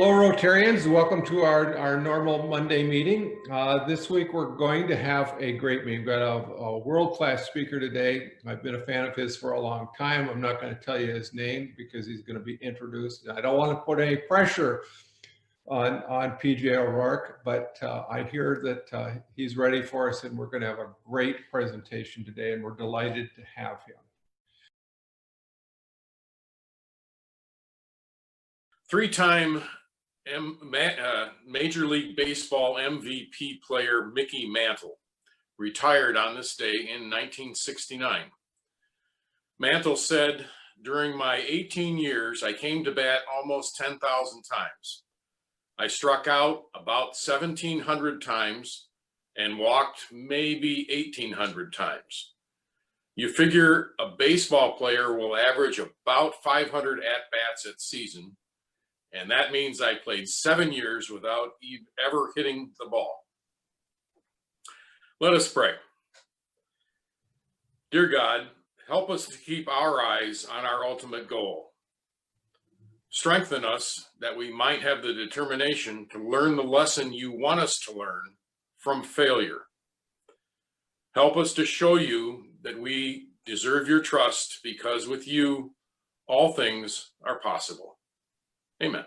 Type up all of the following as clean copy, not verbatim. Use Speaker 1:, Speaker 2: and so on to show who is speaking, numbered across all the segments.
Speaker 1: Hello, Rotarians. Welcome to our normal Monday meeting. This week, we're going to have a great meeting. We've got a world-class speaker today. I've been a fan of his for a long time. I'm not going to tell you his name because he's going to be introduced. I don't want to put any pressure on PJ O'Rourke, but I hear that he's ready for us, and we're going to have a great presentation today, and we're delighted to have him.
Speaker 2: Three-time Major League Baseball MVP player Mickey Mantle retired on this day in 1969. Mantle said, "During my 18 years, I came to bat almost 10,000 times. I struck out about 1,700 times and walked maybe 1,800 times. You figure a baseball player will average about 500 at-bats a season, and that means I played 7 years without ever hitting the ball." Let us pray. Dear God, help us to keep our eyes on our ultimate goal. Strengthen us that we might have the determination to learn the lesson you want us to learn from failure. Help us to show you that we deserve your trust, because with you, all things are possible. Amen.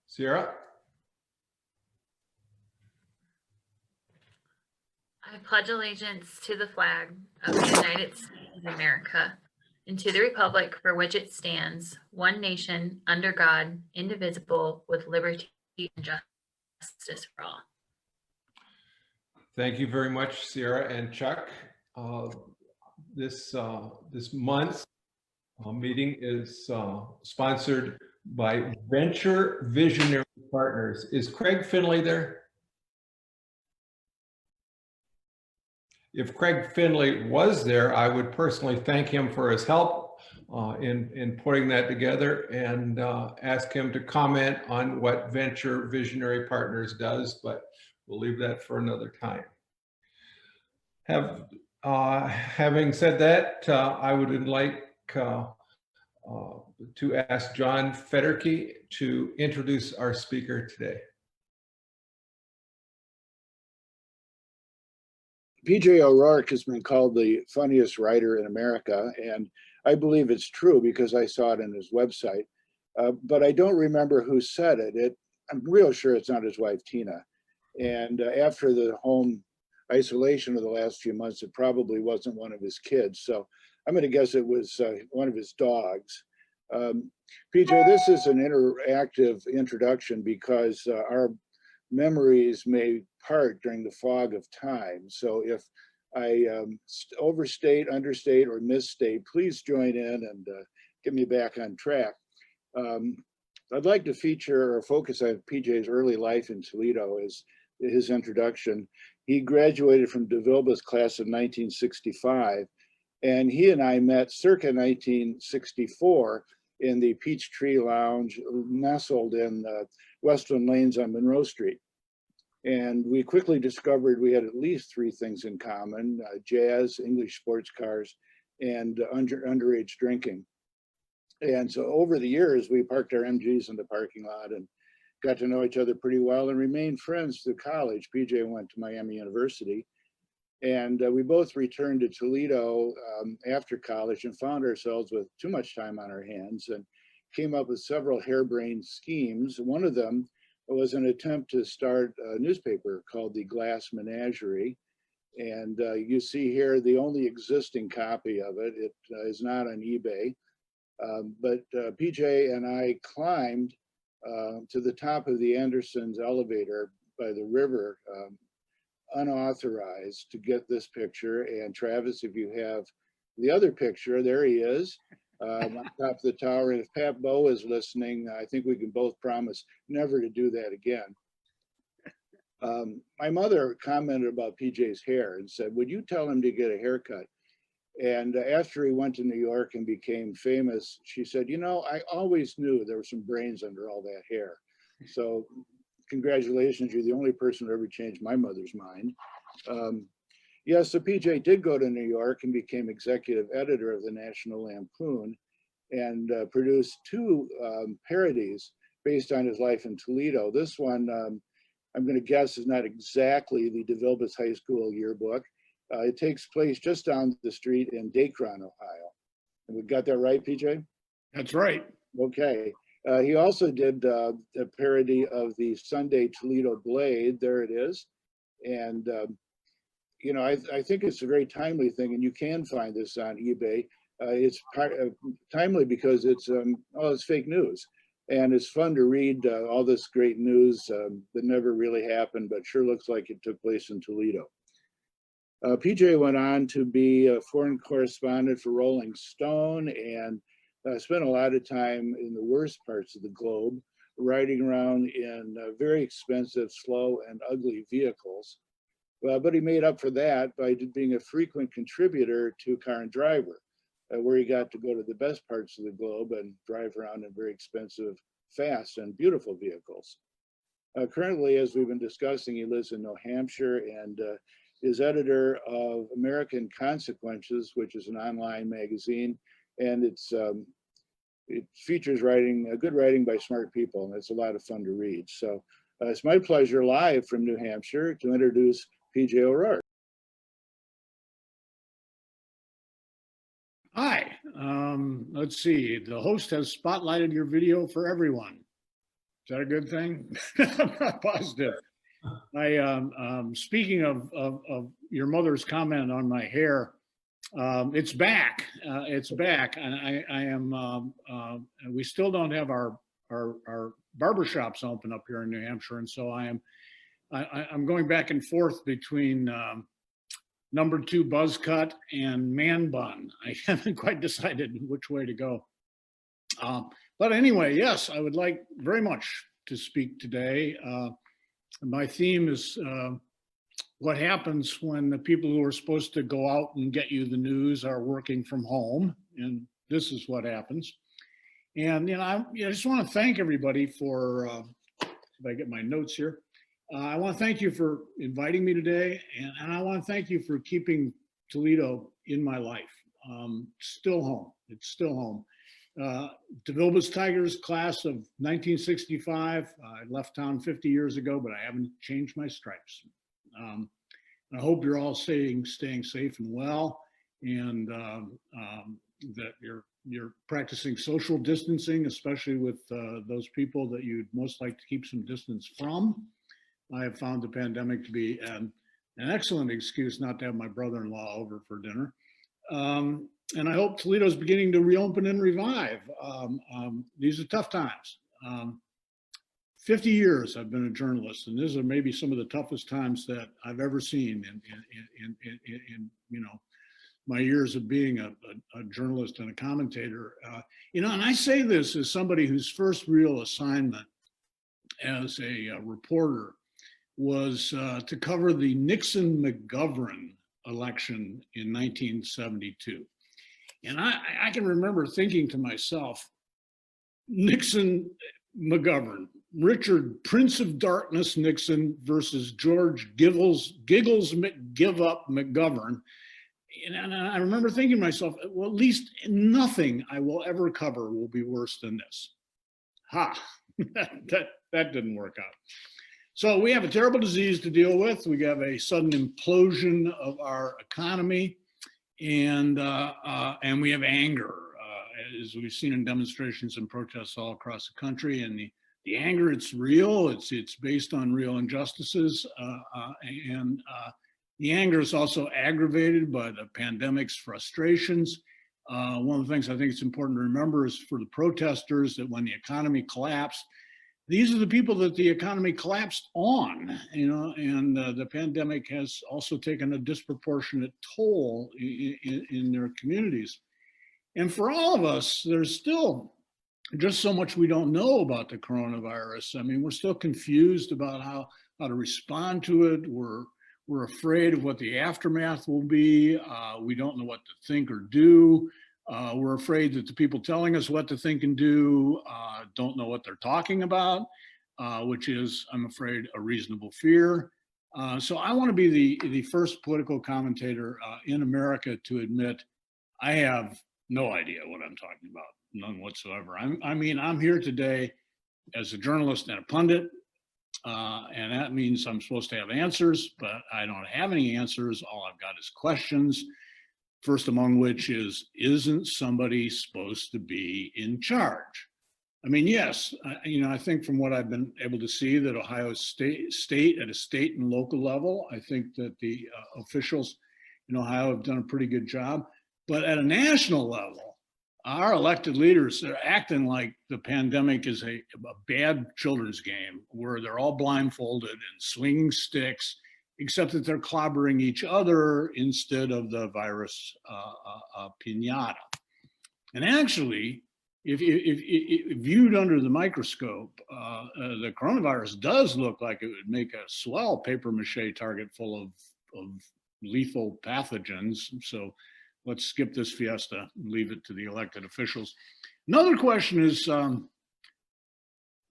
Speaker 1: Sierra?
Speaker 3: I pledge allegiance to the flag of the United States of America and to the republic for which it stands, one nation, under God, indivisible, with liberty and justice for all.
Speaker 1: Thank you very much, Sierra and Chuck. This month's meeting is sponsored by Venture Visionary Partners. Is Craig Finley there? If Craig Finley was there, I would personally thank him for his help in putting that together, and ask him to comment on what Venture Visionary Partners does, but we'll leave that for another time. Having said that, I would like to ask John Federke to introduce our speaker today.
Speaker 4: PJ O'Rourke has been called the funniest writer in America, and I believe it's true because I saw it in his website, but I don't remember who said it. I'm real sure it's not his wife, Tina. And after the home isolation of the last few months, it probably wasn't one of his kids. So I'm going to guess it was one of his dogs. PJ, this is an interactive introduction because our memories may part during the fog of time. So if I overstate, understate, or misstate, please join in and get me back on track. I'd like to feature or focus on PJ's early life in Toledo as his introduction. He graduated from DeVilbiss class of 1965, and he and I met circa 1964 in the Peachtree Lounge nestled in Westland Lanes on Monroe Street. And we quickly discovered we had at least three things in common: jazz, English sports cars, and underage drinking. And so over the years, we parked our MGs in the parking lot and got to know each other pretty well and remained friends through college. PJ went to Miami University, and we both returned to Toledo after college and found ourselves with too much time on our hands and came up with several harebrained schemes. One of them was an attempt to start a newspaper called the Glass Menagerie. And you see here the only existing copy of it. It is not on eBay, but PJ and I climbed to the top of the Anderson's elevator by the river, unauthorized, to get this picture. And Travis, if you have the other picture, there he is on top of the tower. And if Pat Bowe is listening, I think we can both promise never to do that again. My mother commented about PJ's hair and said, "Would you tell him to get a haircut?" And after he went to New York and became famous, she said, "You know, I always knew there were some brains under all that hair." So congratulations, you're the only person who ever changed my mother's mind. Yes, so PJ did go to New York and became executive editor of the National Lampoon. and produced two parodies based on his life in Toledo. This one, I'm going to guess, is not exactly the DeVilbiss High School yearbook. It takes place just down the street in Dacron, Ohio. And we got that right, PJ?
Speaker 5: That's right.
Speaker 4: Okay. He also did a parody of the Sunday Toledo Blade. There it is. And, you know, I think it's a very timely thing, and you can find this on eBay. It's timely because it's fake news. And it's fun to read all this great news that never really happened, but sure looks like it took place in Toledo. PJ went on to be a foreign correspondent for Rolling Stone and spent a lot of time in the worst parts of the globe, riding around in very expensive, slow, and ugly vehicles. But he made up for that by being a frequent contributor to Car and Driver, where he got to go to the best parts of the globe and drive around in very expensive, fast, and beautiful vehicles. Currently, as we've been discussing, he lives in New Hampshire and is editor of American Consequences, which is an online magazine, and it features good writing by smart people, and it's a lot of fun to read. So it's my pleasure live from New Hampshire to introduce PJ O'Rourke.
Speaker 5: Hi, let's see. The host has spotlighted your video for everyone. Is that a good thing? I'm not positive. Speaking of your mother's comment on my hair, it's back. It's back, and we still don't have our barbershops open up here in New Hampshire, and so I'm going back and forth between number 2 buzz cut and man bun. I haven't quite decided which way to go. But anyway, yes, I would like very much to speak today. My theme is what happens when the people who are supposed to go out and get you the news are working from home, and this is what happens. And I just want to thank everybody for, if I get my notes here, I want to thank you for inviting me today, and I want to thank you for keeping Toledo in my life. Still home. It's still home. DeVilbiss Tigers class of 1965. I left town 50 years ago, but I haven't changed my stripes. I hope you're all staying safe and well, and that you're practicing social distancing, especially with those people that you'd most like to keep some distance from. I have found the pandemic to be an excellent excuse not to have my brother-in-law over for dinner. And I hope Toledo's beginning to reopen and revive. These are tough times. 50 years I've been a journalist, and these are maybe some of the toughest times that I've ever seen in my years of being a journalist and a commentator. And I say this as somebody whose first real assignment as a reporter was to cover the Nixon-McGovern election in 1972. And I can remember thinking to myself, Nixon McGovern, Richard Prince of Darkness Nixon versus George Giggles McGive-up McGovern. And I remember thinking to myself, well, at least nothing I will ever cover will be worse than this. That didn't work out. So we have a terrible disease to deal with. We have a sudden implosion of our economy, and we have anger, as we've seen in demonstrations and protests all across the country. And the anger, it's real. It's based on real injustices, and the anger is also aggravated by the pandemic's frustrations. One of the things I think it's important to remember is for the protesters that when the economy collapsed, these are the people that the economy collapsed on, and the pandemic has also taken a disproportionate toll in their communities. And for all of us, there's still just so much we don't know about the coronavirus. I mean, we're still confused about how to respond to it. We're afraid of what the aftermath will be. We don't know what to think or do. We're afraid that the people telling us what to think and do don't know what they're talking about, which is, I'm afraid, a reasonable fear. So I want to be the first political commentator in America to admit I have no idea what I'm talking about, none whatsoever. I'm here today as a journalist and a pundit, and that means I'm supposed to have answers, but I don't have any answers. All I've got is questions. First among which is, isn't somebody supposed to be in charge? I mean, yes, I think from what I've been able to see that Ohio State at a state and local level, I think that the officials in Ohio have done a pretty good job. But at a national level, our elected leaders are acting like the pandemic is a bad children's game where they're all blindfolded and swinging sticks, except that they're clobbering each other instead of the virus pinata. And actually, if viewed under the microscope, the coronavirus does look like it would make a swell paper mache target full of lethal pathogens. So let's skip this fiesta and leave it to the elected officials. Another question is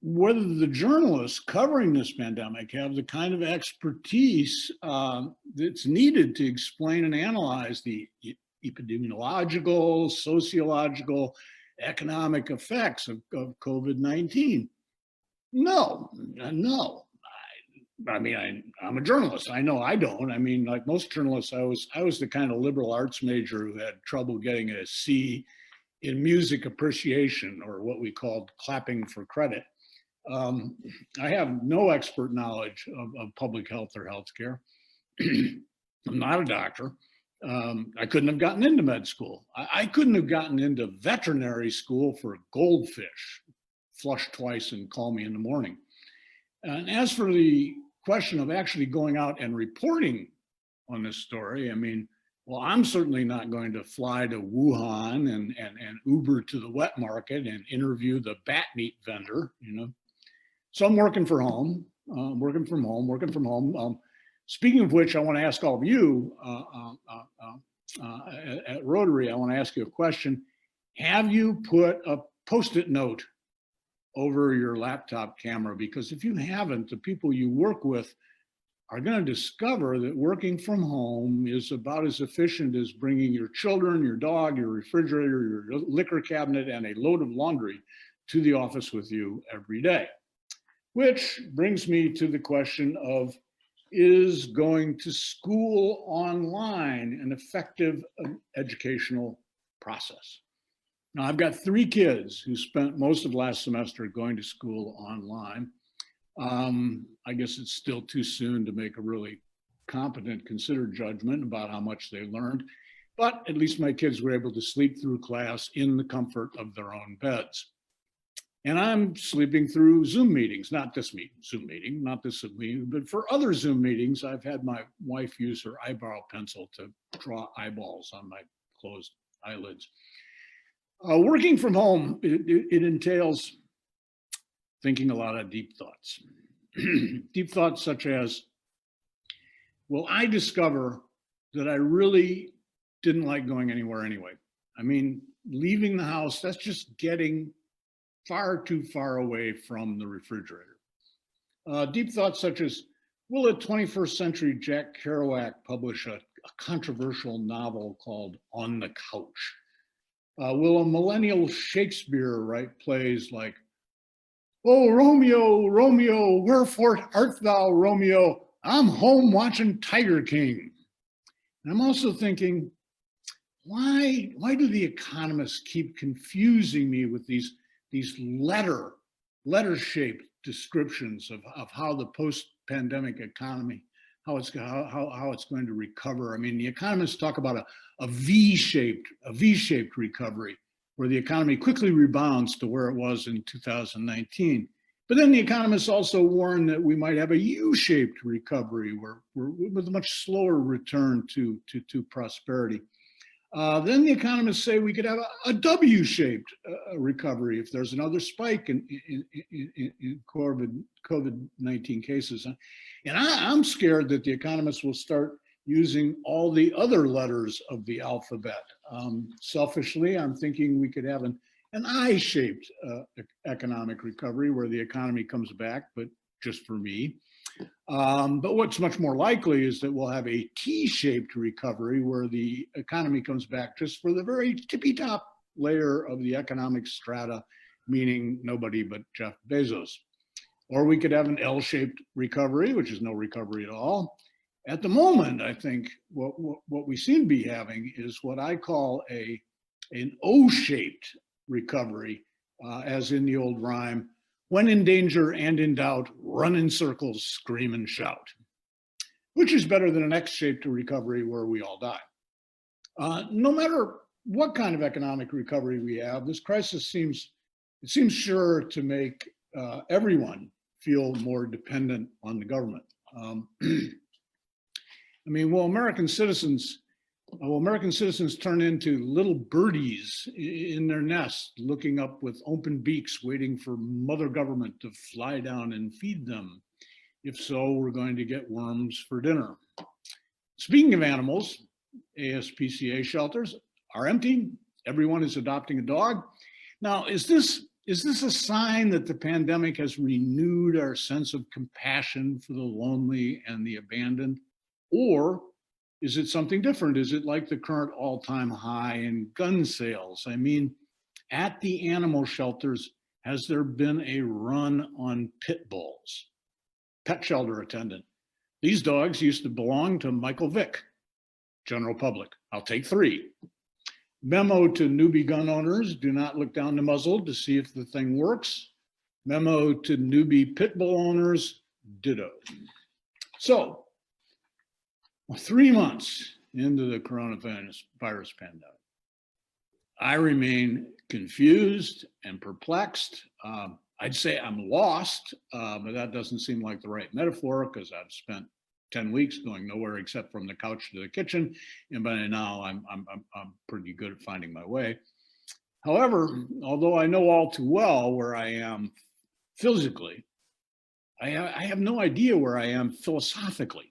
Speaker 5: whether the journalists covering this pandemic have the kind of expertise that's needed to explain and analyze the epidemiological, sociological, economic effects of COVID-19. No. I mean, I'm a journalist. I know I don't. I mean, like most journalists, I was the kind of liberal arts major who had trouble getting a C in music appreciation, or what we called clapping for credit. I have no expert knowledge of public health or healthcare. I'm not a doctor. I couldn't have gotten into med school. I couldn't have gotten into veterinary school for goldfish. Flush twice and call me in the morning. And as for the question of actually going out and reporting on this story, I mean, well, I'm certainly not going to fly to Wuhan and Uber to the wet market and interview the bat meat vendor, So I'm working from home. Speaking of which, I want to ask all of you at Rotary, I want to ask you a question. Have you put a Post-it note over your laptop camera? Because if you haven't, the people you work with are going to discover that working from home is about as efficient as bringing your children, your dog, your refrigerator, your liquor cabinet, and a load of laundry to the office with you every day. Which brings me to the question of, is going to school online an effective educational process? Now, I've got 3 kids who spent most of last semester going to school online. I guess it's still too soon to make a really competent, considered judgment about how much they learned, but at least my kids were able to sleep through class in the comfort of their own beds. And I'm sleeping through Zoom meetings, not this Zoom meeting, but for other Zoom meetings, I've had my wife use her eyebrow pencil to draw eyeballs on my closed eyelids. Working from home, it entails thinking a lot of deep thoughts. Deep thoughts such as, will I discover that I really didn't like going anywhere anyway? I mean, leaving the house, that's just getting far too far away from the refrigerator. Deep thoughts such as, will a 21st century Jack Kerouac publish a controversial novel called On the Couch? Will a millennial Shakespeare write plays like, oh, Romeo, Romeo, wherefore art thou, Romeo? I'm home watching Tiger King. And I'm also thinking, why do the economists keep confusing me with these letter-shaped descriptions of how the post-pandemic economy, how it's going to recover? I mean, the economists talk about a V-shaped recovery, where the economy quickly rebounds to where it was in 2019. But then the economists also warn that we might have a U-shaped recovery, with a much slower return to prosperity. Then the economists say we could have a W-shaped recovery if there's another spike in COVID-19 cases. And I'm scared that the economists will start using all the other letters of the alphabet. Selfishly, I'm thinking we could have an I-shaped economic recovery where the economy comes back, but just for me. But what's much more likely is that we'll have a T-shaped recovery where the economy comes back just for the very tippy top layer of the economic strata, meaning nobody but Jeff Bezos. Or we could have an L-shaped recovery, which is no recovery at all. At the moment, I think what we seem to be having is what I call an O-shaped recovery, as in the old rhyme, when in danger and in doubt, run in circles, scream and shout, which is better than an X-shaped recovery where we all die. No matter what kind of economic recovery we have, this crisis seems sure to make everyone feel more dependent on the government. I mean, will American citizens turn into little birdies in their nest, looking up with open beaks, waiting for mother government to fly down and feed them? If so, we're going to get worms for dinner. Speaking of animals, ASPCA shelters are empty. Everyone is adopting a dog. Now, is this a sign that the pandemic has renewed our sense of compassion for the lonely and the abandoned? Or is it something different? Is it like the current all-time high in gun sales? I mean, at the animal shelters, has there been a run on pit bulls? Pet shelter attendant. These dogs used to belong to Michael Vick. General public, I'll take 3. Memo to newbie gun owners, do not look down the muzzle to see if the thing works. Memo to newbie pit bull owners, ditto. So, 3 months into the coronavirus pandemic, I remain confused and perplexed. I'd say I'm lost, but that doesn't seem like the right metaphor because I've spent 10 weeks going nowhere except from the couch to the kitchen, and by now I'm pretty good at finding my way. However, although I know all too well where I am physically, I have no idea where I am philosophically.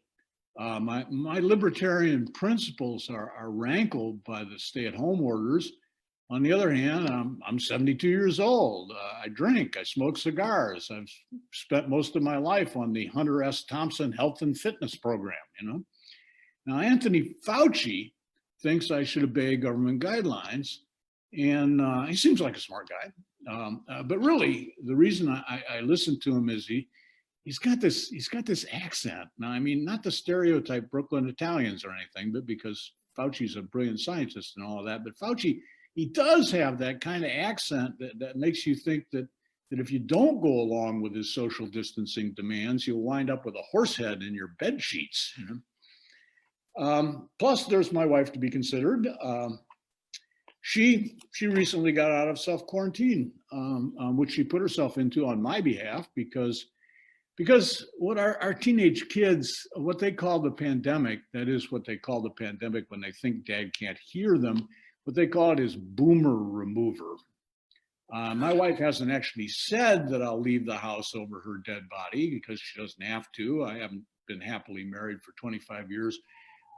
Speaker 5: My libertarian principles are rankled by the stay-at-home orders. On the other hand, I'm 72 years old. I drink, I smoke cigars. I've spent most of my life on the Hunter S. Thompson Health and Fitness Program, you know. Now, Anthony Fauci thinks I should obey government guidelines, and he seems like a smart guy. But really, the reason I listen to him is he's got this accent. Now, I mean, not the stereotype Brooklyn Italians or anything, but because Fauci's a brilliant scientist and all of that. But Fauci, he does have that kind of accent that makes you think that if you don't go along with his social distancing demands, you'll wind up with a horse head in your bed sheets. You know? Plus, there's my wife to be considered. She recently got out of self-quarantine, which she put herself into on my behalf because what our teenage kids, what they call the pandemic, that is what they call the pandemic when they think dad can't hear them, what they call it is boomer remover. My wife hasn't actually said that I'll leave the house over her dead body because she doesn't have to. I haven't been happily married for 25 years.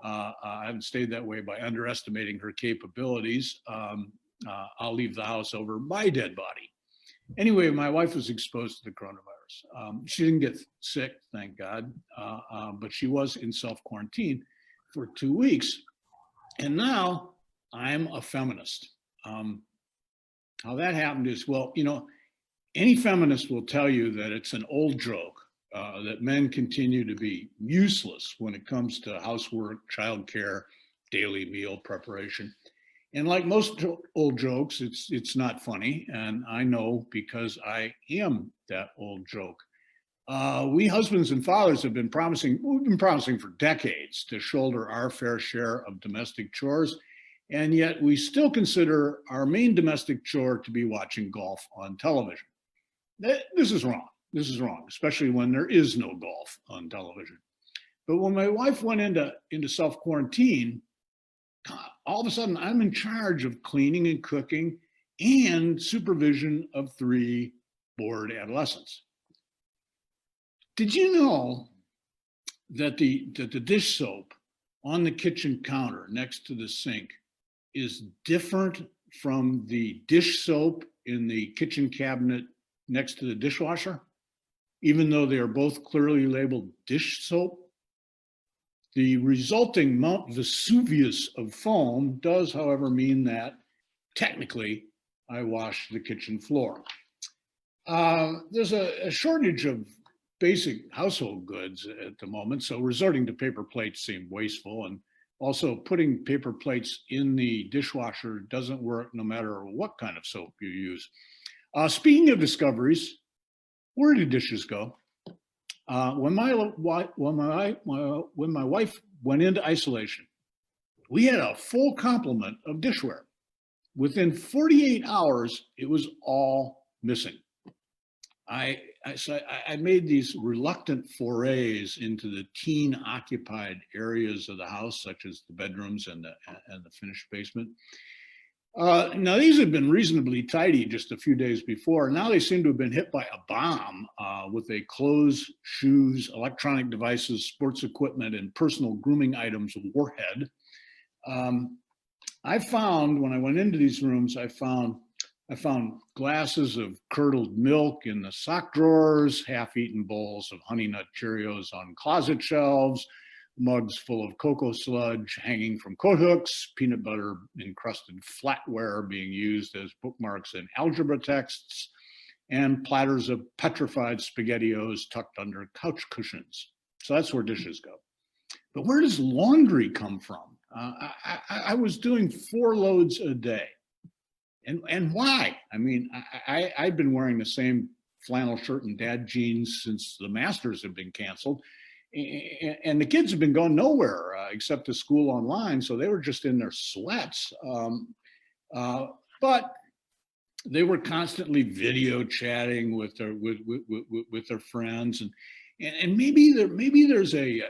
Speaker 5: I haven't stayed that way by underestimating her capabilities. I'll leave the house over my dead body. Anyway, my wife was exposed to the coronavirus. She didn't get sick, thank God, but she was in self-quarantine for 2 weeks. And now I'm a feminist. How that happened is, well, you know, any feminist will tell you that it's an old joke, that men continue to be useless when it comes to housework, childcare, daily meal preparation. And like most old jokes, it's not funny. And I know because I am that old joke. We husbands and fathers have been promising for decades to shoulder our fair share of domestic chores. And yet we still consider our main domestic chore to be watching golf on television. This is wrong. This is wrong, especially when there is no golf on television. But when my wife went into self-quarantine, all of a sudden I'm in charge of cleaning and cooking and supervision of 3 bored adolescents. Did you know that the dish soap on the kitchen counter next to the sink is different from the dish soap in the kitchen cabinet next to the dishwasher? even though they are both clearly labeled dish soap. The resulting Mount Vesuvius of foam does, however, mean that technically I wash the kitchen floor. There's a shortage of basic household goods at the moment, so resorting to paper plates seems wasteful, and also putting paper plates in the dishwasher doesn't work no matter what kind of soap you use. Speaking of discoveries, where do dishes go? When my wife went into isolation, we had a full complement of dishware. Within 48 hours, it was all missing. I made these reluctant forays into the teen-occupied areas of the house, such as the bedrooms and the finished basement. Now, these had been reasonably tidy just a few days before. Now they seem to have been hit by a bomb with a clothes, shoes, electronic devices, sports equipment, and personal grooming items warhead. I found, when I went into these rooms, I found glasses of curdled milk in the sock drawers, half-eaten bowls of Honey Nut Cheerios on closet shelves, mugs full of cocoa sludge hanging from coat hooks, peanut butter encrusted flatware being used as bookmarks in algebra texts, and platters of petrified SpaghettiOs tucked under couch cushions. So that's where dishes go. But where does laundry come from? I was doing 4 loads a day. And why? I mean, I've been wearing the same flannel shirt and dad jeans since the Masters have been canceled. And the kids have been going nowhere except to school online. So they were just in their sweats. But they were constantly video chatting with their friends. And maybe there's a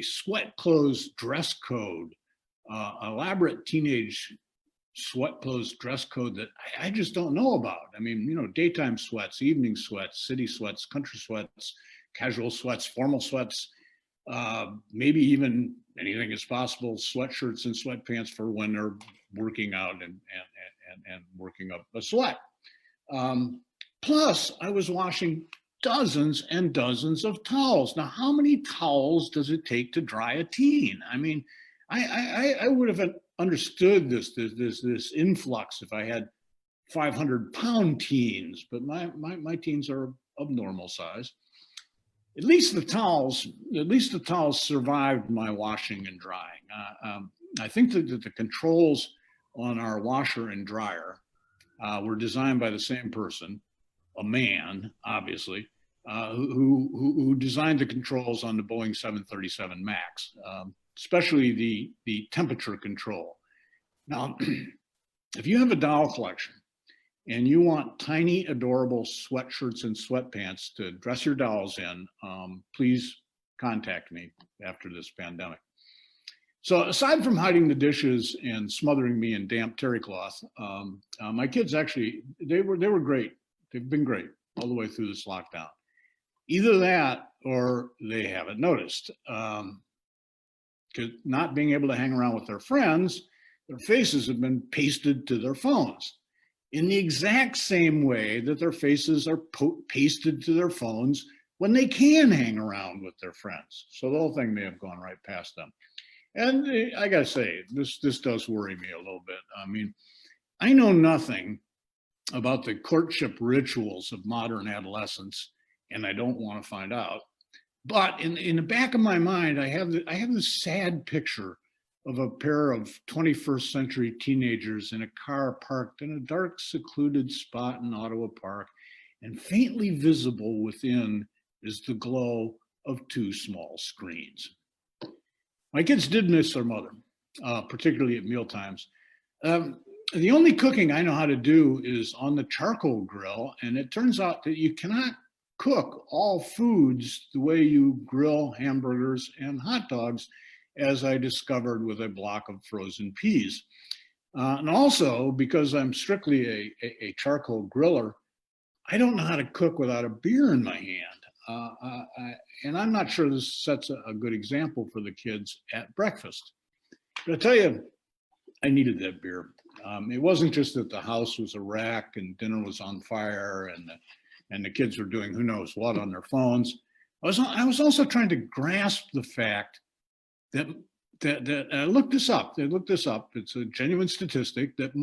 Speaker 5: sweat clothes dress code, elaborate teenage sweat clothes dress code that I just don't know about. I mean, you know, daytime sweats, evening sweats, city sweats, country sweats, casual sweats, formal sweats, maybe even anything is possible, sweatshirts and sweatpants for when they're working out and working up a sweat. Plus, I was washing dozens and dozens of towels. Now, how many towels does it take to dry a teen? I mean, I would have understood this influx if I had 500-pound teens, but my teens are of normal size. At least the towels survived my washing and drying. I think that the controls on our washer and dryer were designed by the same person, a man, obviously, who designed the controls on the Boeing 737 MAX, especially the temperature control. Now, if you have a doll collection and you want tiny, adorable sweatshirts and sweatpants to dress your dolls in, please contact me after this pandemic. So aside from hiding the dishes and smothering me in damp terry cloth, my kids actually, they were great. They've been great all the way through this lockdown. Either that or they haven't noticed. Because not being able to hang around with their friends, their faces have been pasted to their phones in the exact same way that their faces are pasted to their phones when they can hang around with their friends. So the whole thing may have gone right past them. And I gotta say, this does worry me a little bit. I mean, I know nothing about the courtship rituals of modern adolescence, and I don't want to find out. But in the back of my mind, I have this sad picture of a pair of 21st century teenagers in a car parked in a dark, secluded spot in Ottawa Park, and faintly visible within is the glow of 2 small screens. My kids did miss their mother, particularly at meal times. The only cooking I know how to do is on the charcoal grill, and it turns out that you cannot cook all foods the way you grill hamburgers and hot dogs, as I discovered with a block of frozen peas. And also, because I'm strictly a charcoal griller, I don't know how to cook without a beer in my hand. And I'm not sure this sets a good example for the kids at breakfast. But I tell you, I needed that beer. It wasn't just that the house was a wreck and dinner was on fire and and the kids were doing who knows what on their phones. I was also trying to grasp the fact that I looked this up. It's a genuine statistic that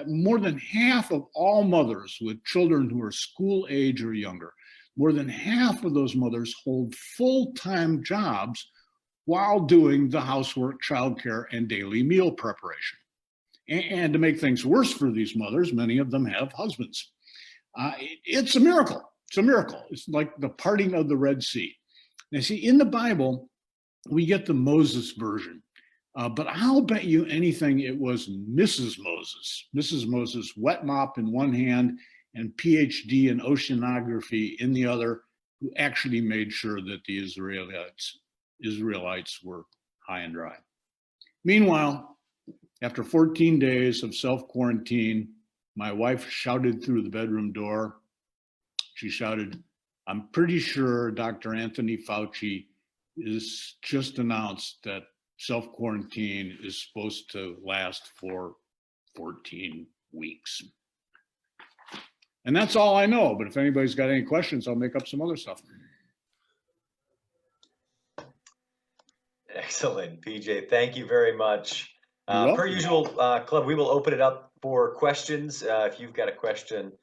Speaker 5: more than half of all mothers with children who are school age or younger, more than half of those mothers hold full-time jobs while doing the housework, childcare, and daily meal preparation. And to make things worse for these mothers, many of them have husbands. It's a miracle. It's a miracle. It's like the parting of the Red Sea. Now, see, in the Bible, we get the Moses version, but I'll bet you anything it was Mrs. Moses, wet mop in one hand and PhD in oceanography in the other, who actually made sure that the Israelites were high and dry. Meanwhile, after 14 days of self-quarantine, my wife shouted through the bedroom door. She shouted, "I'm pretty sure Dr. Anthony Fauci is just announced that self-quarantine is supposed to last for 14 weeks." And that's all I know, but if anybody's got any questions, I'll make up some other stuff.
Speaker 6: Excellent, PJ. Thank you very much.
Speaker 5: You're welcome.
Speaker 6: Per usual, Club, we will open it up for questions. If you've got a question,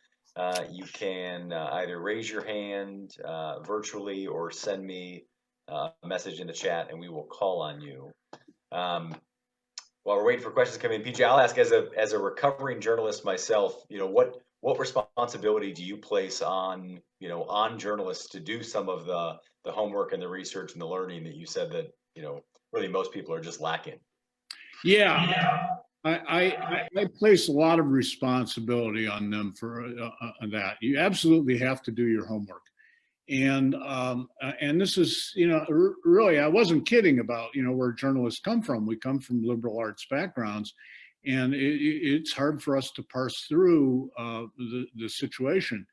Speaker 6: you can either raise your hand virtually or send me a message in the chat and we will call on you. While we're waiting for questions to come in, PJ, I'll ask, as a recovering journalist myself, what responsibility do you place on journalists to do some of the homework and the research and the learning that you said that really most people are just lacking?
Speaker 5: Yeah, I place a lot of responsibility on them for that. You absolutely have to do your homework. And this is, really, I wasn't kidding about, where journalists come from. We come from liberal arts backgrounds, and it's hard for us to parse through the situation.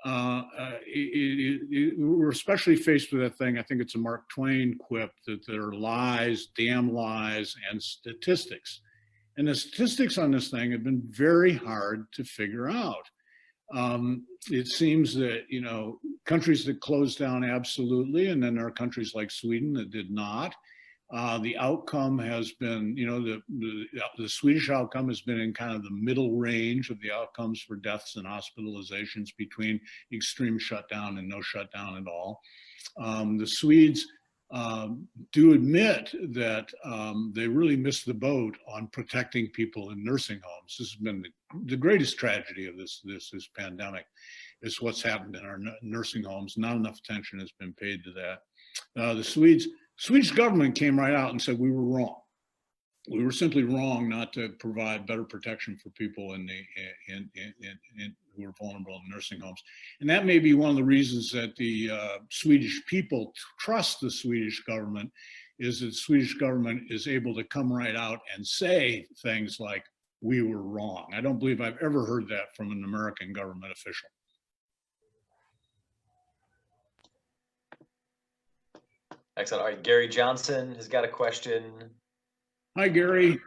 Speaker 5: We're especially faced with that thing. I think it's a Mark Twain quip that there are lies, damn lies, and statistics. And the statistics on this thing have been very hard to figure out. It seems that, countries that closed down, absolutely, and then there are countries like Sweden that did not. The outcome has been, the Swedish outcome has been in kind of the middle range of the outcomes for deaths and hospitalizations between extreme shutdown and no shutdown at all. The Swedes do admit that they really missed the boat on protecting people in nursing homes. This has been the greatest tragedy of this pandemic, is what's happened in our nursing homes. Not enough attention has been paid to that. The Swedish government came right out and said we were wrong. We were simply wrong not to provide better protection for people who are vulnerable in nursing homes. And that may be one of the reasons that the Swedish people trust the Swedish government, is that the Swedish government is able to come right out and say things like, we were wrong. I don't believe I've ever heard that from an American government official.
Speaker 6: Excellent. All right, Gary Johnson has got a question.
Speaker 5: Hi, Gary.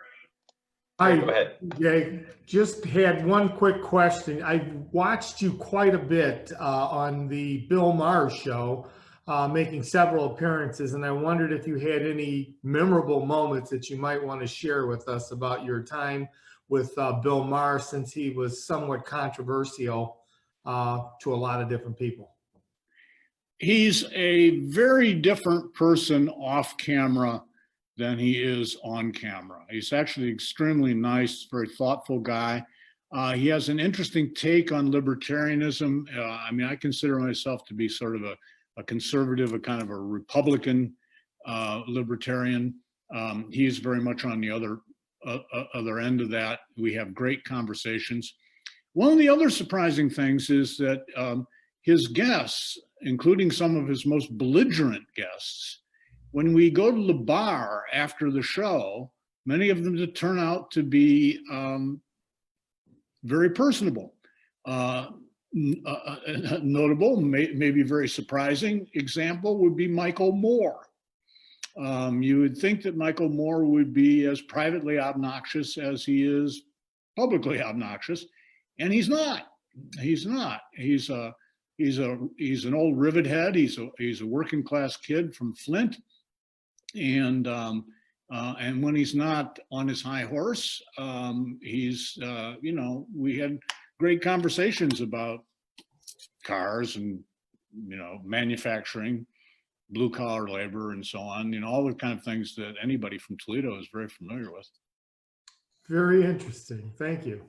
Speaker 7: Hi,
Speaker 6: Go ahead.
Speaker 7: Jay. Just had one quick question. I watched you quite a bit on the Bill Maher show, making several appearances, and I wondered if you had any memorable moments that you might want to share with us about your time with Bill Maher, since he was somewhat controversial to a lot of different people.
Speaker 5: He's a very different person off camera than he is on camera. He's actually extremely nice, very thoughtful guy. He has an interesting take on libertarianism. I consider myself to be sort of a conservative, a kind of a Republican libertarian. He's very much on the other end of that. We have great conversations. One of the other surprising things is that his guests, including some of his most belligerent guests, when we go to the bar after the show, many of them turn out to be very personable. Notable, maybe very surprising example would be Michael Moore. You would think that Michael Moore would be as privately obnoxious as he is publicly obnoxious, and he's not. He's not. He's a He's an old rivet head. He's a working class kid from Flint, and when he's not on his high horse, we had great conversations about cars and manufacturing, blue collar labor, and so on. All the kind of things that anybody from Toledo is very familiar with.
Speaker 7: Very interesting. Thank you.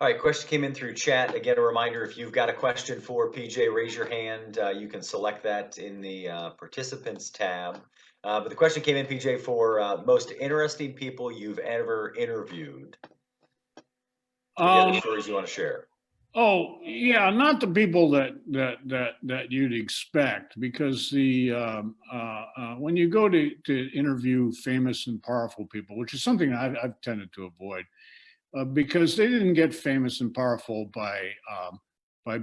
Speaker 6: All right, question came in through chat. Again, a reminder, if you've got a question for PJ, raise your hand. You can select that in the participants tab. But the question came in, PJ, for most interesting people you've ever interviewed. Any other stories you want to share?
Speaker 5: Oh yeah, not the people that you'd expect, because when you go to interview famous and powerful people, which is something I've tended to avoid, because they didn't get famous and powerful by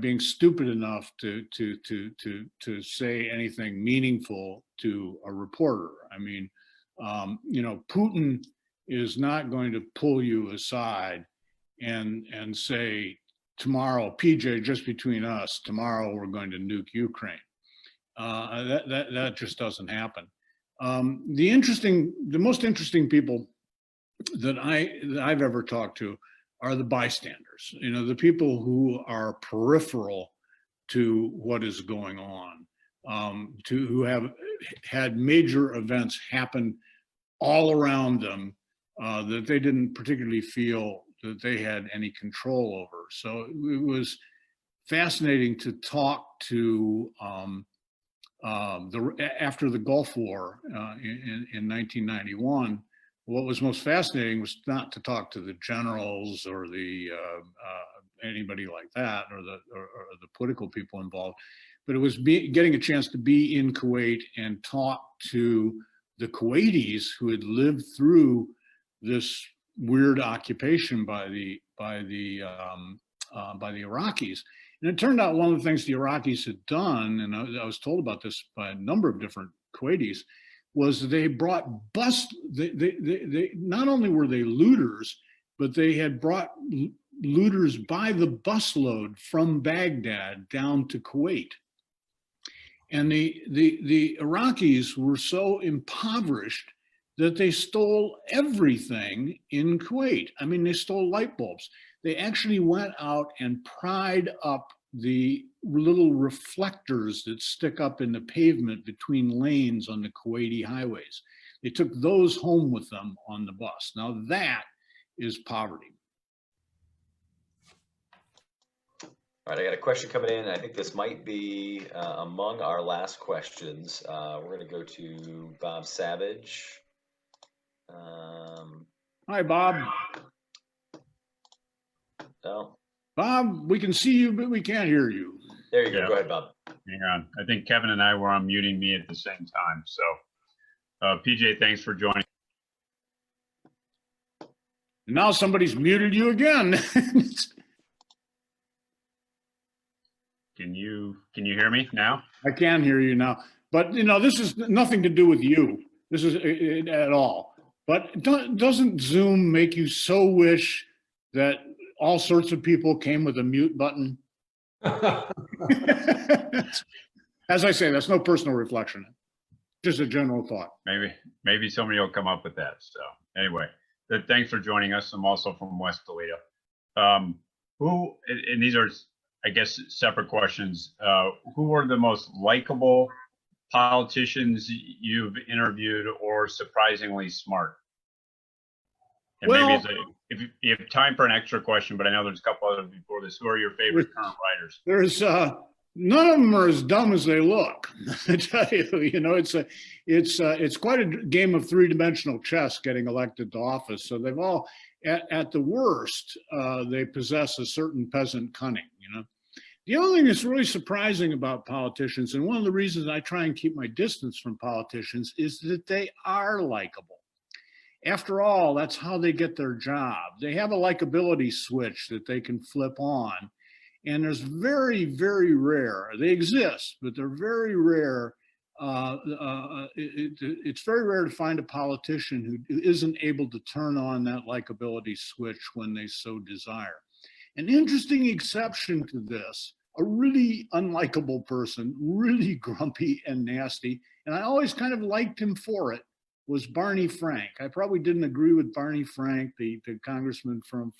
Speaker 5: being stupid enough to say anything meaningful to a reporter. I mean, Putin is not going to pull you aside and say, tomorrow, PJ, just between us, tomorrow we're going to nuke Ukraine. That just doesn't happen. The most interesting people that I've ever talked to are the bystanders. The people who are peripheral to what is going on, who have had major events happen all around them that they didn't particularly feel that they had any control over. So it was fascinating to talk to after the Gulf War in 1991. What was most fascinating was not to talk to the generals or the anybody like that, or the political people involved, but it was getting a chance to be in Kuwait and talk to the Kuwaitis who had lived through this weird occupation by the Iraqis. And it turned out one of the things the Iraqis had done, and I was told about this by a number of different Kuwaitis, was they brought they not only were they looters, but they had brought looters by the busload from Baghdad down to Kuwait. And the Iraqis were so impoverished that they stole everything in Kuwait. I mean, they stole light bulbs. They actually went out and pried up the little reflectors that stick up in the pavement between lanes on the Kuwaiti highways. They took those home with them on the bus. Now that is poverty.
Speaker 6: All right, I got a question coming in. I think this might be among our last questions. We're going to go to Bob Savage.
Speaker 5: Hi, Bob.
Speaker 6: No.
Speaker 5: Bob, we can see you, but we can't hear you.
Speaker 6: There you go.
Speaker 8: Yeah.
Speaker 6: Go ahead, Bob.
Speaker 8: Hang on. I think Kevin and I were unmuting me at the same time. So, PJ, thanks for joining.
Speaker 5: Now somebody's muted you again.
Speaker 8: Can you hear me now?
Speaker 5: I can hear you now, but this is nothing to do with you. This is at all. But doesn't Zoom make you so wish that all sorts of people came with a mute button? As I say, that's no personal reflection, just a general thought.
Speaker 8: Maybe somebody will come up with that. So anyway, thanks for joining us. I'm also from West Toledo. Who, and these are, I guess, separate questions. Who are the most likable politicians you've interviewed, or surprisingly smart? And
Speaker 5: Well,
Speaker 8: maybe if you have time for an extra question, but I know there's a couple others before this. Who are your favorite current writers?
Speaker 5: There's none of them are as dumb as they look. I tell you, it's quite a game of three-dimensional chess getting elected to office. So they've all, at the worst, they possess a certain peasant cunning. The only thing that's really surprising about politicians, and one of the reasons I try and keep my distance from politicians, is that they are likable. After all, that's how they get their job. They have a likability switch that they can flip on. And there's very, very rare, they exist, but they're very rare. It's very rare to find a politician who isn't able to turn on that likability switch when they so desire. An interesting exception to this, a really unlikable person, really grumpy and nasty, and I always kind of liked him for it, was Barney Frank. I probably didn't agree with Barney Frank, the congressman from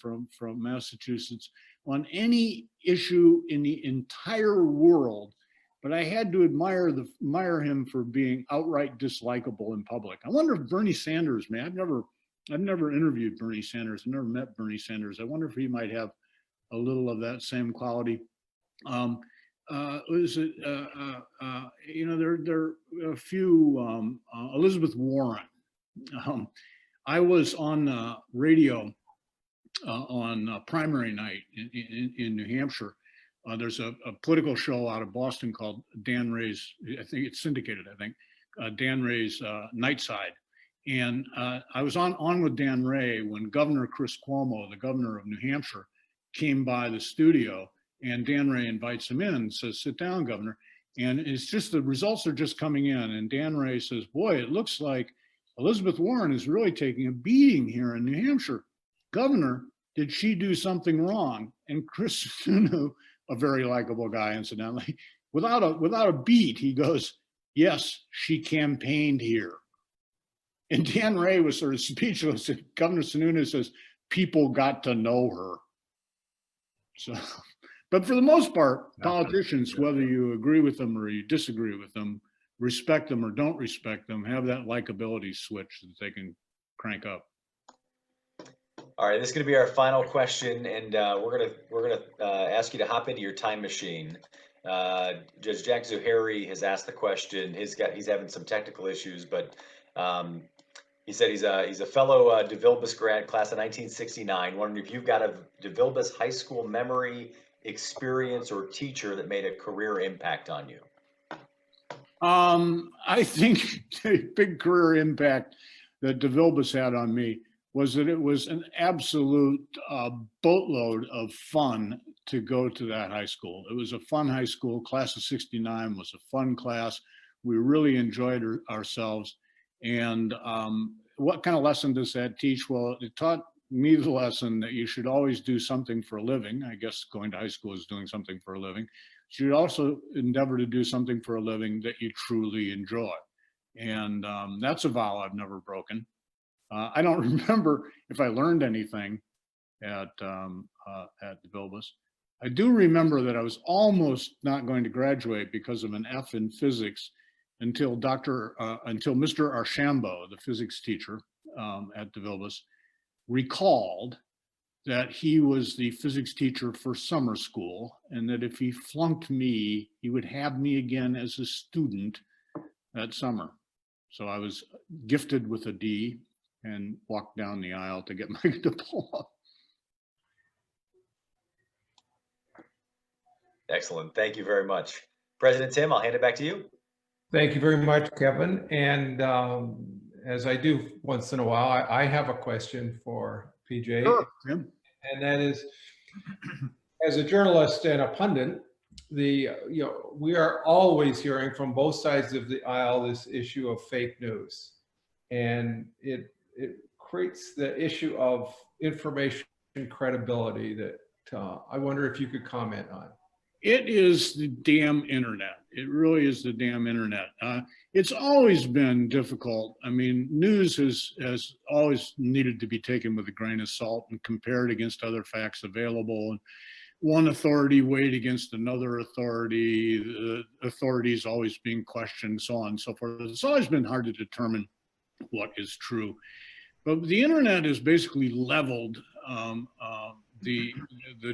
Speaker 5: Massachusetts, on any issue in the entire world, but I had to admire him for being outright dislikable in public. I wonder if Bernie Sanders, man, I've never interviewed Bernie Sanders, I've never met Bernie Sanders. I wonder if he might have a little of that same quality. Was it, you know, there are a few, Elizabeth Warren. I was on the radio on primary night in New Hampshire. There's a political show out of Boston called Dan Ray's, I think it's syndicated, I think, Dan Ray's Nightside. And I was on with Dan Ray when Governor Chris Cuomo, the governor of New Hampshire, came by the studio, and Dan Ray invites him in and says, "Sit down, Governor." And it's just, the results are just coming in. And Dan Ray says, "Boy, it looks like Elizabeth Warren is really taking a beating here in New Hampshire. Governor, did she do something wrong?" And Chris Sununu, a very likable guy, incidentally, without a beat, he goes, "Yes, she campaigned here." And Dan Ray was sort of speechless. And Governor Sununu says, "People got to know her." So, but for the most part, politicians, whether you agree with them or you disagree with them, respect them or don't respect them, have that likability switch that they can crank up.
Speaker 6: All right, this is going to be our final question, and we're gonna ask you to hop into your time machine. Judge Jack Zuhairi has asked the question. He's having some technical issues, but he said he's a fellow DeVilbiss grad, class of 1969. Wondering if you've got a DeVilbiss high school memory, experience, or teacher that made a career impact on you.
Speaker 5: I think the big career impact that DeVilbiss had on me was that it was an absolute boatload of fun to go to that high school. It was a fun high school. Class of 69 was a fun class. We really enjoyed ourselves. And what kind of lesson does that teach? Well, it taught me the lesson that you should always do something for a living. I guess going to high school is doing something for a living. You should also endeavor to do something for a living that you truly enjoy. And that's a vow I've never broken. I don't remember if I learned anything at DeVilbiss. I do remember that I was almost not going to graduate because of an F in physics until Mr. Archambault, the physics teacher at DeVilbiss, recalled that he was the physics teacher for summer school, and that if he flunked me, he would have me again as a student that summer. So I was gifted with a D and walked down the aisle to get my diploma.
Speaker 6: Excellent. Thank you very much. President Tim, I'll hand it back to you.
Speaker 1: Thank you very much, Kevin. And as I do once in a while, I have a question for PJ.
Speaker 5: Sure, Tim.
Speaker 1: And that is, as a journalist and a pundit, we are always hearing from both sides of the aisle this issue of fake news. And it creates the issue of information credibility that I wonder if you could comment on.
Speaker 5: It is the damn internet. It really is the damn internet. It's always been difficult. I mean, news has always needed to be taken with a grain of salt and compared against other facts available. And one authority weighed against another authority, the authorities always being questioned, so on and so forth. It's always been hard to determine what is true. But the internet has basically leveled the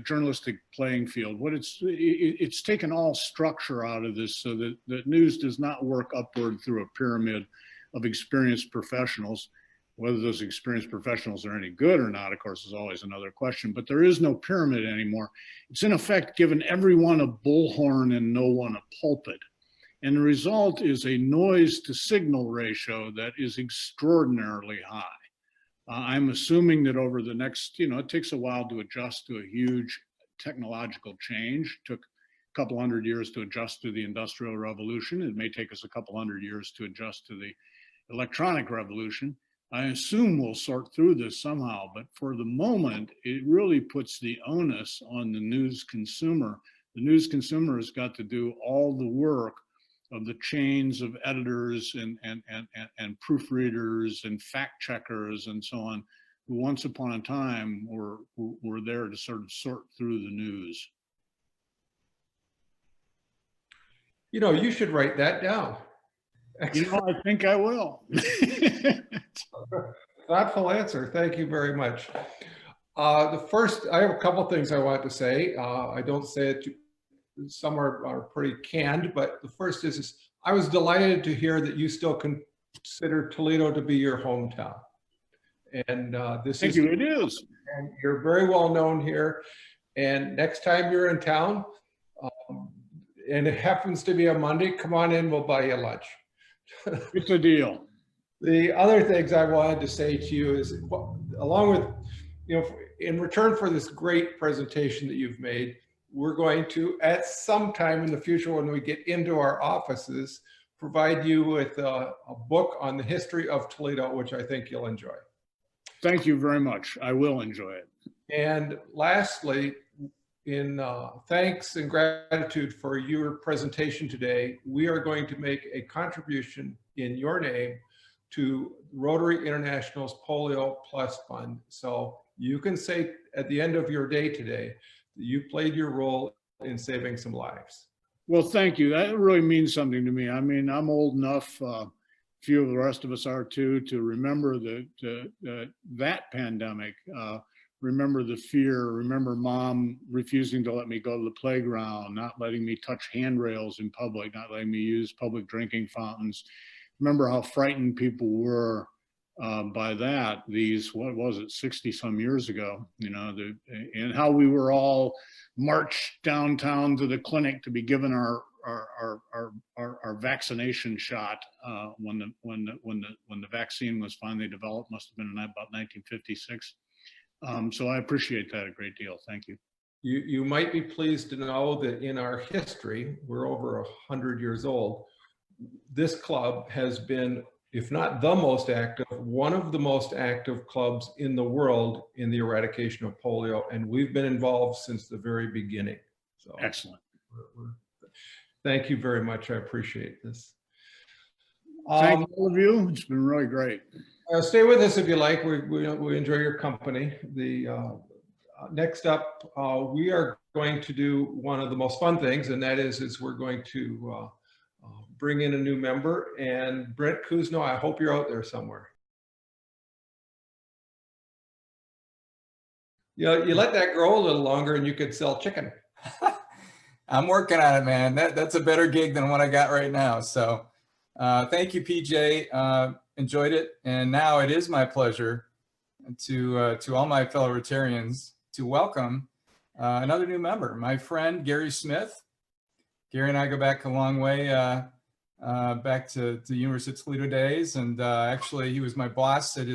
Speaker 5: journalistic playing field. What it's taken all structure out of this so that news does not work upward through a pyramid of experienced professionals. Whether those experienced professionals are any good or not, of course, is always another question, but there is no pyramid anymore. It's in effect given everyone a bullhorn and no one a pulpit. And the result is a noise to signal ratio that is extraordinarily high. I'm assuming that over the next, it takes a while to adjust to a huge technological change. It took a couple hundred years to adjust to the Industrial Revolution. It may take us a couple hundred years to adjust to the electronic revolution. I assume we'll sort through this somehow, but for the moment, it really puts the onus on the news consumer. The news consumer has got to do all the work of the chains of editors and proofreaders and fact checkers and so on, who once upon a time were there to sort of sort through the news.
Speaker 1: You know, you should write that down.
Speaker 5: You know, I think I will.
Speaker 1: Thoughtful answer. Thank you very much. I have a couple things I want to say. I don't say it, some are pretty canned, but the first is I was delighted to hear that you still consider Toledo to be your hometown. And
Speaker 5: Thank you, it is.
Speaker 1: And you're very well known here. And next time you're in town, and it happens to be a Monday, come on in, we'll buy you lunch.
Speaker 5: It's a deal.
Speaker 1: The other things I wanted to say to you is, along with, you know, in return for this great presentation that you've made, we're going to, at some time in the future when we get into our offices, provide you with a book on the history of Toledo, which I think you'll enjoy.
Speaker 5: Thank you very much. I will enjoy it.
Speaker 1: And lastly, in thanks and gratitude for your presentation today, we are going to make a contribution in your name to Rotary International's Polio Plus Fund. So you can say at the end of your day today that you played your role in saving some lives.
Speaker 5: Well, thank you. That really means something to me. I mean, I'm old enough, a few of the rest of us are too, to remember that pandemic. Remember the fear, remember mom refusing to let me go to the playground, not letting me touch handrails in public, not letting me use public drinking fountains. Remember how frightened people were by that, what was it, 60 some years ago, you know, and how we were all marched downtown to the clinic to be given our vaccination shot when the vaccine was finally developed, must have been in about 1956. So I appreciate that a great deal. Thank you.
Speaker 1: You might be pleased to know that in our history, we're over 100 years old. This club has been, if not the most active, one of the most active clubs in the world in the eradication of polio, and we've been involved since the very beginning. So
Speaker 5: excellent.
Speaker 1: Thank you very much. I appreciate this.
Speaker 5: Thank all of you. It's been really great.
Speaker 1: Stay with us if you like. We enjoy your company. Next up, we are going to do one of the most fun things, and that is we're going to bring in a new member. And Brent Kuzno, I hope you're out there somewhere. You let that grow a little longer and you could sell chicken.
Speaker 9: I'm working on it, man. That's a better gig than what I got right now. So thank you, PJ. Enjoyed it. And now it is my pleasure to all my fellow Rotarians to welcome another new member, my friend, Gary Smith. Gary and I go back a long way, back to the University of Toledo days. And actually he was my boss at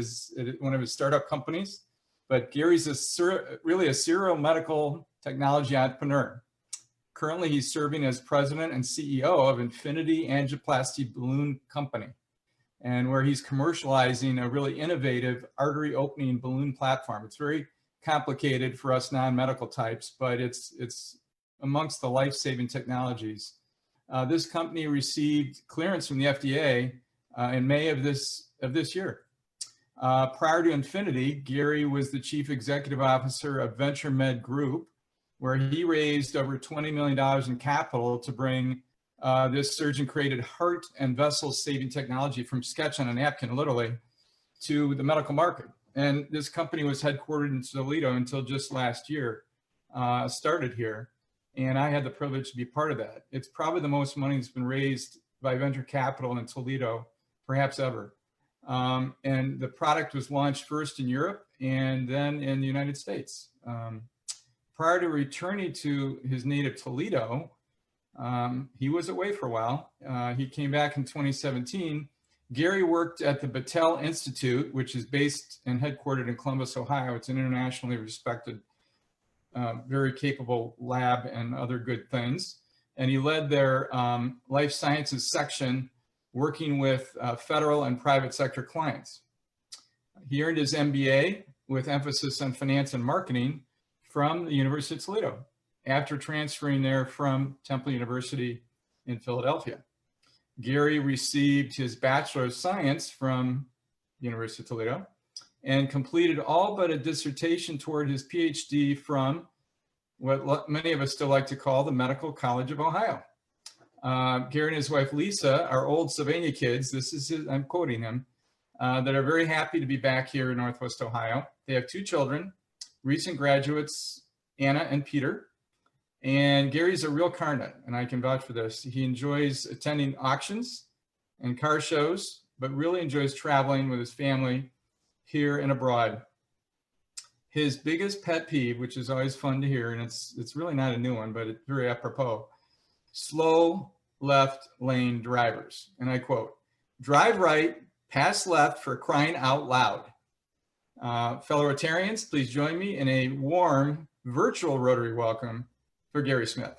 Speaker 9: one of his startup companies. But Gary's really a serial medical technology entrepreneur. Currently, he's serving as president and CEO of Infinity Angioplasty Balloon Company, and where he's commercializing a really innovative artery opening balloon platform. It's very complicated for us non-medical types, but it's amongst the life-saving technologies. This company received clearance from the FDA in May of this year. Prior to Infinity, Gary was the chief executive officer of Venture Med Group, where he raised over $20 million in capital to bring this surgeon-created heart and vessel saving technology from sketch on a napkin, literally, to the medical market. And this company was headquartered in Toledo until just last year, started here. And I had the privilege to be part of that. It's probably the most money that's been raised by venture capital in Toledo, perhaps ever. And the product was launched first in Europe and then in the United States. Prior to returning to his native Toledo, he was away for a while. He came back in 2017. Gary worked at the Cato Institute, which is based and headquartered in Columbus, Ohio. It's an internationally respected, very capable lab and other good things. And he led their life sciences section, working with federal and private sector clients. He earned his MBA with emphasis on finance and marketing from the University of Toledo after transferring there from Temple University in Philadelphia. Gary received his Bachelor of Science from the University of Toledo and completed all but a dissertation toward his PhD from what many of us still like to call the Medical College of Ohio. Gary and his wife, Lisa, are old Sylvania kids. This is his, I'm quoting him, that are very happy to be back here in Northwest Ohio. They have 2 children, recent graduates, Anna and Peter. And Gary's a real car nut, and I can vouch for this. He enjoys attending auctions and car shows, but really enjoys traveling with his family here and abroad. His biggest pet peeve, which is always fun to hear, and it's really not a new one, but it's very apropos, slow left lane drivers. And I quote, "Drive right, pass left for crying out loud." Fellow Rotarians, please join me in a warm virtual Rotary welcome for Gary Smith.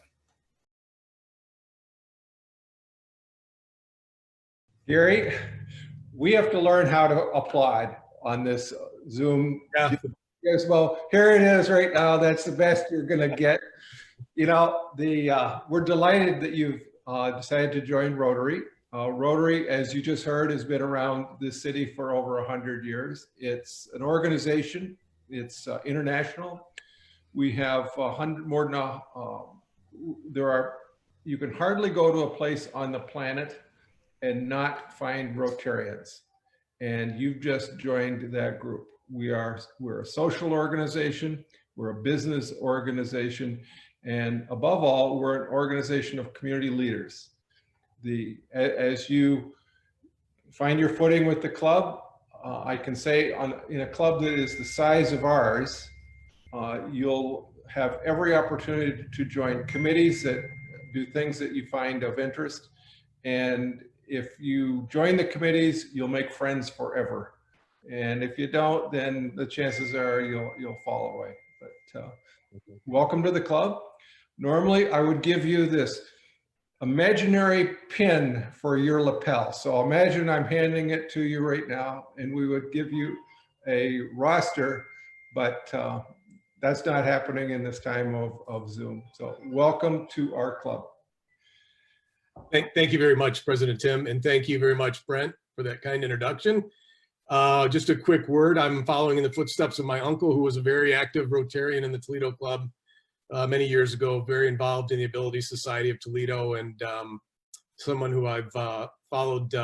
Speaker 1: Gary, we have to learn how to applaud on this Zoom.
Speaker 10: Yeah.
Speaker 1: As well, here it is right now. That's the best you're going to get. You know, we're delighted that you've decided to join Rotary. Rotary, as you just heard, has been around this city for over 100 years. It's an organization. It's international. We have more than you can hardly go to a place on the planet and not find Rotarians. And you've just joined that group. We're a social organization, we're a business organization, and above all, we're an organization of community leaders. As you find your footing with the club, I can say in a club that is the size of ours, you'll have every opportunity to join committees that do things that you find of interest. And if you join the committees, you'll make friends forever. And if you don't, then the chances are you'll fall away. But welcome to the club. Normally, I would give you this imaginary pin for your lapel. So imagine I'm handing it to you right now, and we would give you a roster, but that's not happening in this time of Zoom. So welcome to our club.
Speaker 10: Thank you very much, President Tim, and thank you very much, Brent, for that kind introduction. Just a quick word, I'm following in the footsteps of my uncle, who was a very active Rotarian in the Toledo Club many years ago, very involved in the Ability Society of Toledo, and someone who I've followed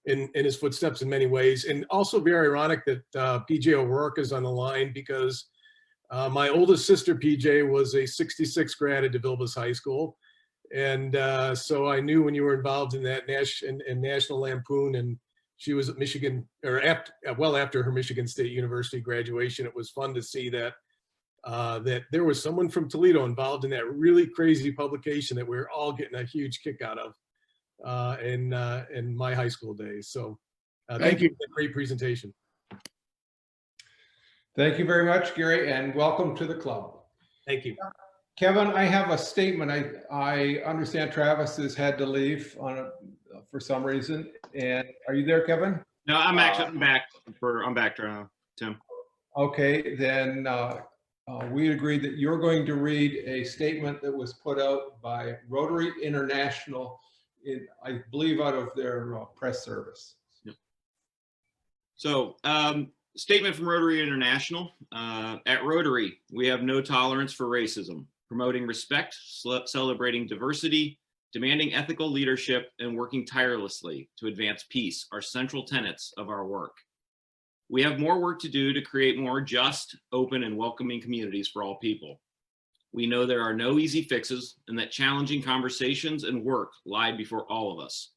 Speaker 10: in his footsteps in many ways. And also very ironic that PJ O'Rourke is on the line, because my oldest sister, PJ, was a 66 grad at DeVilbiss High School. And so I knew when you were involved in that National Lampoon, and she was at Michigan, or well after her Michigan State University graduation, it was fun to see that that there was someone from Toledo involved in that really crazy publication that we're all getting a huge kick out of in my high school days. So thank you for the great presentation.
Speaker 1: Thank you very much, Gary, and welcome to the club.
Speaker 10: Thank you.
Speaker 1: Kevin, I have a statement. I understand Travis has had to leave for some reason. And are you there, Kevin?
Speaker 11: No, I'm back, Tim.
Speaker 1: Okay, then we agreed that you're going to read a statement that was put out by Rotary International, I believe out of their press service.
Speaker 11: Yep. So, statement from Rotary International. At Rotary, we have no tolerance for racism, promoting respect, celebrating diversity, demanding ethical leadership, and working tirelessly to advance peace are central tenets of our work. We have more work to do to create more just, open, and welcoming communities for all people. We know there are no easy fixes, and that challenging conversations and work lie before all of us.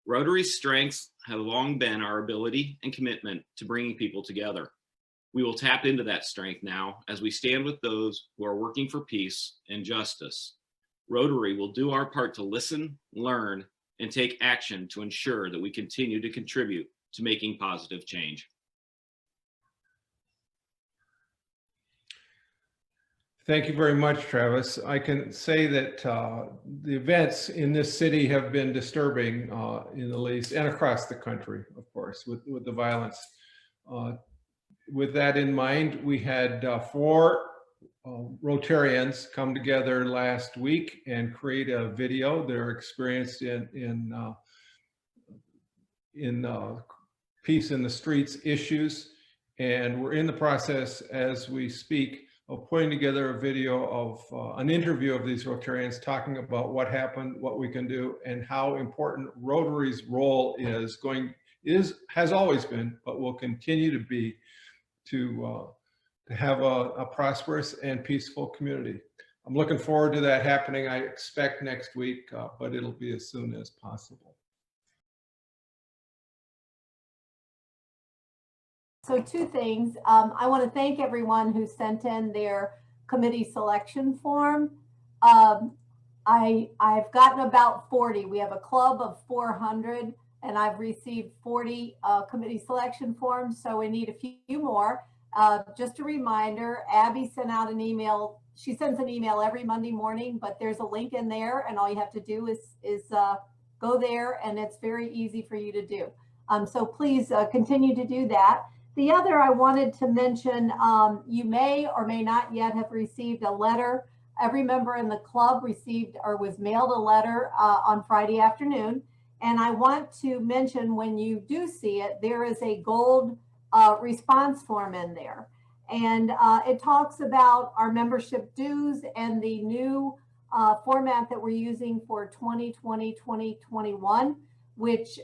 Speaker 11: Rotary's strengths have long been our ability and commitment to bringing people together. We will tap into that strength now as we stand with those who are working for peace and justice. Rotary will do our part to listen, learn, and take action to ensure that we continue to contribute to making positive change.
Speaker 1: Thank you very much, Travis. I can say that the events in this city have been disturbing in the least, and across the country, of course, with the violence. With that in mind, we had 4 Rotarians come together last week and create a video. They're experienced in peace in the streets issues, and we're in the process as we speak of putting together a video of an interview of these Rotarians talking about what happened, what we can do, and how important Rotary's role has always been, but will continue to be, to have a prosperous and peaceful community. I'm looking forward to that happening. I expect next week, but it'll be as soon as possible.
Speaker 12: So 2 things. I want to thank everyone who sent in their committee selection form. I've gotten about 40. We have a club of 400, and I've received 40 committee selection forms, so we need a few more. Just a reminder, Abby sent out an email. She sends an email every Monday morning, but there's a link in there, and all you have to do is go there, and it's very easy for you to do. So please continue to do that. The other I wanted to mention, you may or may not yet have received a letter. Every member in the club received or was mailed a letter on Friday afternoon. And I want to mention, when you do see it, there is a gold response form in there. And it talks about our membership dues and the new format that we're using for 2020-2021, which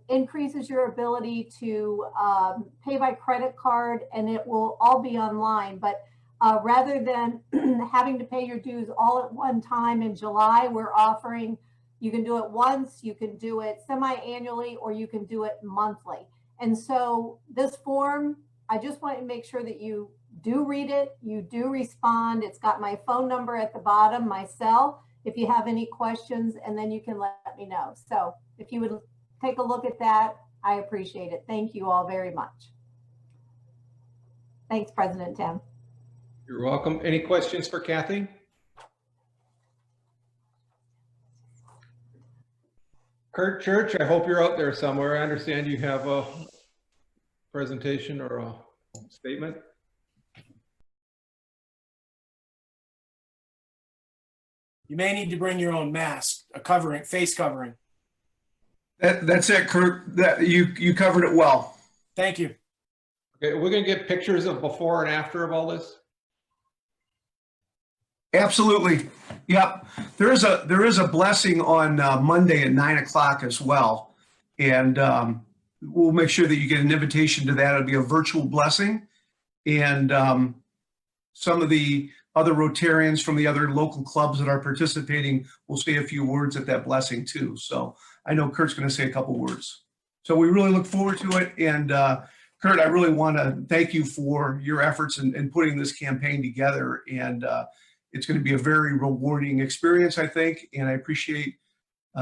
Speaker 12: increases your ability to pay by credit card, and it will all be online. But rather than having to pay your dues all at one time in July, we're offering, you can do it once, you can do it semi-annually, or you can do it monthly. And so this form, I just want to make sure that you do read it, you do respond. It's got my phone number at the bottom, my cell, if you have any questions, and then you can let me know. So if you would take a look at that, I appreciate it. Thank you all very much. Thanks, President Tim.
Speaker 1: You're welcome. Any questions for Kathy? Kurt Church, I hope you're out there somewhere. I understand you have a presentation or a statement.
Speaker 13: You may need to bring your own mask, a covering, face covering.
Speaker 14: That's it, Kurt. That you covered it well.
Speaker 13: Thank you.
Speaker 1: Okay, we're gonna get pictures of before and after of all this.
Speaker 14: Absolutely. Yep. There is a blessing on Monday at 9 o'clock as well, and we'll make sure that you get an invitation to that. It'll be a virtual blessing, and some of the other Rotarians from the other local clubs that are participating will say a few words at that blessing too. So I know Kurt's going to say a couple words. So we really look forward to it. And Kurt, I really want to thank you for your efforts in putting this campaign together. And it's going to be a very rewarding experience, I think. And I appreciate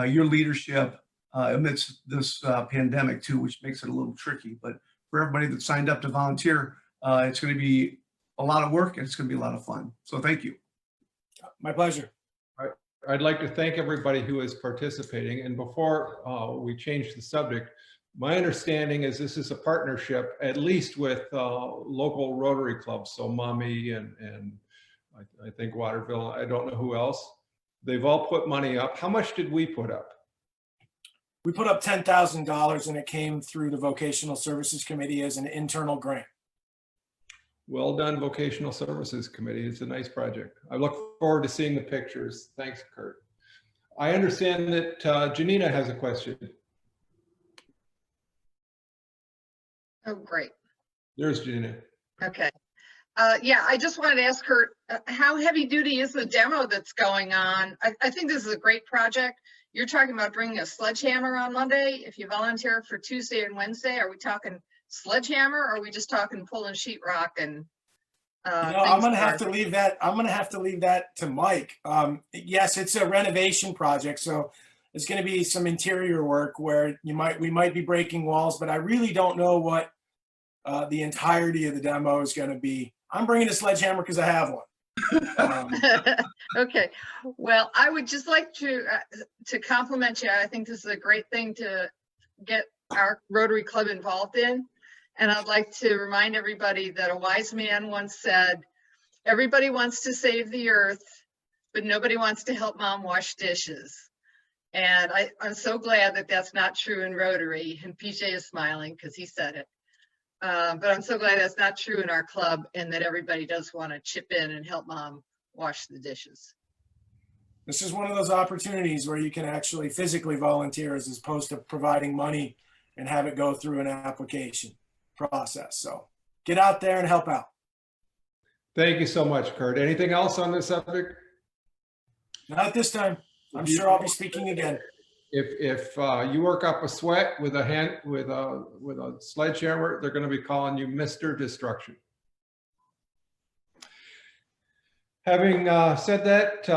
Speaker 14: your leadership amidst this pandemic too, which makes it a little tricky. But for everybody that signed up to volunteer, it's going to be a lot of work, and it's going to be a lot of fun. So thank you.
Speaker 13: My pleasure.
Speaker 1: I'd like to thank everybody who is participating. And before we change the subject, my understanding is this is a partnership, at least with local Rotary clubs. So Mommy and I think Waterville, I don't know who else. They've all put money up. How much did we put up?
Speaker 13: We put up $10,000, and it came through the Vocational Services Committee as an internal grant.
Speaker 1: Well done, Vocational Services Committee. It's a nice project. I look forward to seeing the pictures. Thanks, Kurt. I understand that Janina has a question.
Speaker 15: Oh, great.
Speaker 1: There's Janina.
Speaker 15: Okay. Yeah, I just wanted to ask Kurt, how heavy duty is the demo that's going on? I think this is a great project. You're talking about bringing a sledgehammer on Monday. If you volunteer for Tuesday and Wednesday, are we talking sledgehammer, or are we just talking pulling sheetrock and
Speaker 13: I'm gonna have to leave that. I'm gonna have to leave that to Mike. Yes, it's a renovation project, so it's going to be some interior work where we might be breaking walls, but I really don't know what the entirety of the demo is going to be. I'm bringing a sledgehammer because I have one.
Speaker 15: Okay. Well, I would just like to compliment you. I think this is a great thing to get our Rotary Club involved in. And I'd like to remind everybody that a wise man once said, everybody wants to save the earth, but nobody wants to help mom wash dishes. And I'm so glad that that's not true in Rotary. And PJ is smiling because he said it. But I'm so glad that's not true in our club and that everybody does want to chip in and help mom wash the dishes.
Speaker 13: This is one of those opportunities where you can actually physically volunteer as opposed to providing money and have it go through an application process. So get out there and help out.
Speaker 1: Thank you so much, Kurt. Anything else on this subject?
Speaker 13: Not at this time. I'm sure I'll be speaking again.
Speaker 1: If you work up a sweat with a sledgehammer, they're going to be calling you Mr. Destruction. Having said that,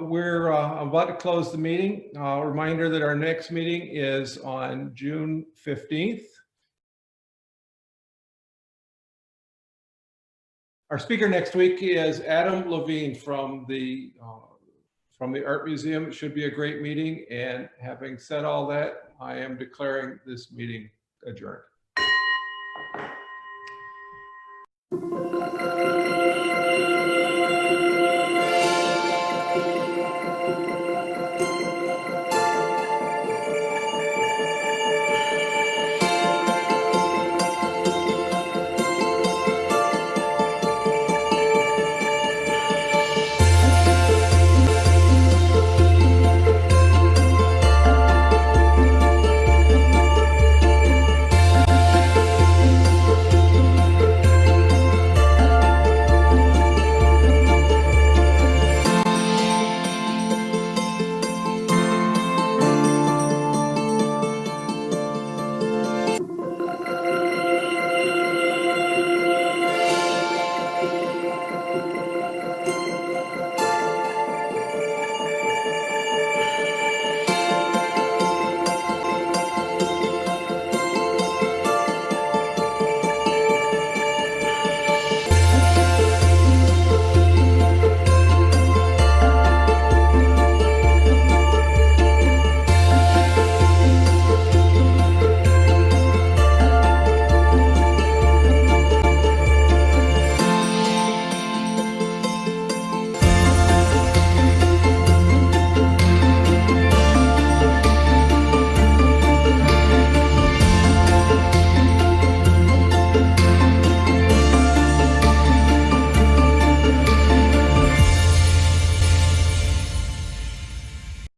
Speaker 1: we're about to close the meeting. Reminder that our next meeting is on June 15th. Our speaker next week is Adam Levine from the Art Museum. It should be a great meeting. And having said all that, I am declaring this meeting adjourned.